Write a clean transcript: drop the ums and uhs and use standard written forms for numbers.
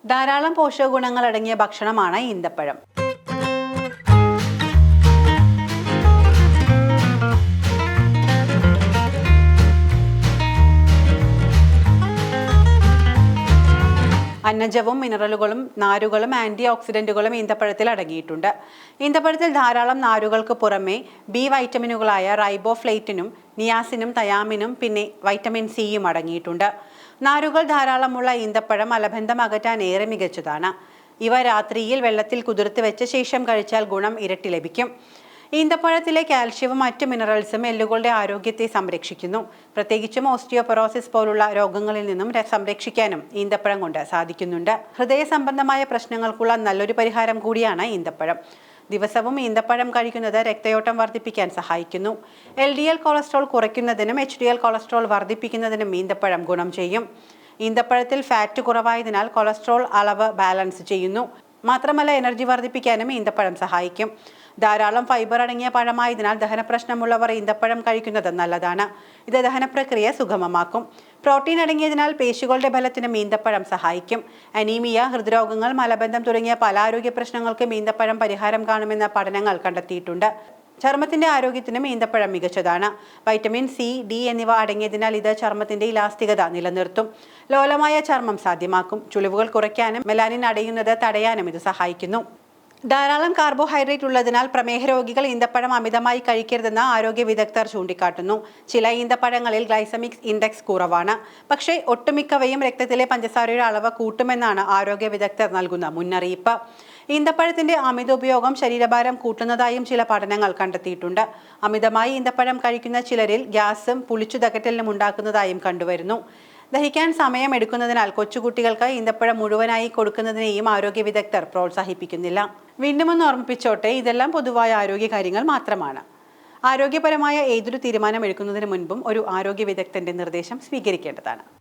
ധാരാളം പോഷകഗുണങ്ങൾ അടങ്ങിയ ഭക്ഷണമാണ് ഈന്തപ്പഴം. അന്നജവും മിനറലുകളും നാരുകളും ആന്റി ഓക്സിഡന്റുകളും ഈന്തപ്പഴത്തിൽ അടങ്ങിയിട്ടുണ്ട്. ഈന്തപ്പഴത്തിൽ ധാരാളം നാരുകൾക്ക് പുറമെ ബി വൈറ്റമിനുകളായ റൈബോഫ്ലേറ്റിനും നിയാസിനും തയാമിനും പിന്നെ വൈറ്റമിൻ സിയും അടങ്ങിയിട്ടുണ്ട്. നാരുകൾ ധാരാളമുള്ള ഈന്തപ്പഴം മലബന്ധം അകറ്റാൻ ഏറെ മികച്ചതാണ്. ഇവ രാത്രിയിൽ വെള്ളത്തിൽ കുതിർത്ത് വെച്ച ശേഷം കഴിച്ചാൽ ഗുണം ഇരട്ടി ലഭിക്കും. ഈന്തപ്പഴത്തിലെ കാൽഷ്യവും മറ്റു മിനറൽസും എല്ലുകളുടെ ആരോഗ്യത്തെ സംരക്ഷിക്കുന്നു. പ്രത്യേകിച്ചും ഓസ്റ്റിയോപൊറോസിസ് പോലുള്ള രോഗങ്ങളിൽ നിന്നും സംരക്ഷിക്കാനും ഈന്തപ്പഴം കൊണ്ട് സാധിക്കുന്നുണ്ട്. ഹൃദയ സംബന്ധമായ പ്രശ്നങ്ങൾക്കുള്ള നല്ലൊരു പരിഹാരം കൂടിയാണ് ഈന്തപ്പഴം. ദിവസവും ഈന്തപ്പഴം കഴിക്കുന്നത് രക്തയോട്ടം വർദ്ധിപ്പിക്കാൻ സഹായിക്കുന്നു. LDL കൊളസ്ട്രോൾ കുറയ്ക്കുന്നതിനും HDL കൊളസ്ട്രോൾ വർദ്ധിപ്പിക്കുന്നതിനും ഈന്തപ്പഴം ഗുണം ചെയ്യും. ഈന്തപ്പഴത്തിൽ ഫാറ്റ് കുറവായതിനാൽ കൊളസ്ട്രോൾ അളവ് ബാലൻസ് ചെയ്യുന്നു. മാത്രമല്ല, എനർജി വർദ്ധിപ്പിക്കാനും ഈന്തപ്പഴം സഹായിക്കും. ധാരാളം ഫൈബർ അടങ്ങിയ പഴമായതിനാൽ ദഹനപ്രശ്നമുള്ളവർ ഈന്തപ്പഴം കഴിക്കുന്നത് നല്ലതാണ്. ഇത് ദഹനപ്രക്രിയ സുഗമമാക്കും. പ്രോട്ടീൻ അടങ്ങിയതിനാൽ പേശികളുടെ ബലത്തിനും ഈന്തപ്പഴം സഹായിക്കും. അനീമിയ, ഹൃദ്രോഗങ്ങൾ, മലബന്ധം തുടങ്ങിയ പല ആരോഗ്യ പ്രശ്നങ്ങൾക്കും ഈന്തപ്പഴം പരിഹാരം കാണുമെന്ന പഠനങ്ങൾ കണ്ടെത്തിയിട്ടുണ്ട്. ചർമ്മത്തിന്റെ ആരോഗ്യത്തിനും ഈന്തപ്പഴം മികച്ചതാണ്. വൈറ്റമിൻ സി, ഡി എന്നിവ അടങ്ങിയതിനാൽ ഇത് ചർമ്മത്തിന്റെ ഇലാസ്തികത നിലനിർത്തും. ലോലമായ ചർമ്മം സാധ്യമാക്കും. ചുളിവുകൾ കുറയ്ക്കാനും മെലാനിൻ അടയുന്നത് തടയാനും ഇത് സഹായിക്കുന്നു. ധാരാളം കാർബോഹൈഡ്രേറ്റ് ഉള്ളതിനാൽ പ്രമേഹ രോഗികൾ ഈന്തപ്പഴം അമിതമായി കഴിക്കരുതെന്ന് ആരോഗ്യ വിദഗ്ധർ ചൂണ്ടിക്കാട്ടുന്നു. ചില ഈന്തപ്പഴങ്ങളിൽ ഗ്ലൈസമിക് ഇൻഡെക്സ് കുറവാണ്. പക്ഷേ ഒട്ടുമിക്കവയും രക്തത്തിലെ പഞ്ചസാരയുടെ അളവ് കൂട്ടുമെന്നാണ് ആരോഗ്യ വിദഗ്ധർ നൽകുന്ന മുന്നറിയിപ്പ്. ഈന്തപ്പഴത്തിന്റെ അമിത ഉപയോഗം ശരീരഭാരം കൂട്ടുന്നതായും ചില പഠനങ്ങൾ കണ്ടെത്തിയിട്ടുണ്ട്. അമിതമായി ഈന്തപ്പഴം കഴിക്കുന്ന ചിലരിൽ ഗ്യാസും പുളിച്ചു ദഹനവും ഉണ്ടാക്കുന്നതായും കണ്ടുവരുന്നു. ദഹിക്കാൻ സമയമെടുക്കുന്നതിനാൽ കൊച്ചുകുട്ടികൾക്ക് ഈന്തപ്പഴം മുഴുവനായി കൊടുക്കുന്നതിനെയും ആരോഗ്യ വിദഗ്ധർ പ്രോത്സാഹിപ്പിക്കുന്നില്ല. വീണ്ടും ഒന്ന് ഓർമ്മിപ്പിച്ചോട്ടെ, ഇതെല്ലാം പൊതുവായ ആരോഗ്യ കാര്യങ്ങൾ മാത്രമാണ്. ആരോഗ്യപരമായ ഏതൊരു തീരുമാനം എടുക്കുന്നതിന് മുൻപും ഒരു ആരോഗ്യ വിദഗ്ധന്റെ നിർദ്ദേശം സ്വീകരിക്കേണ്ടതാണ്.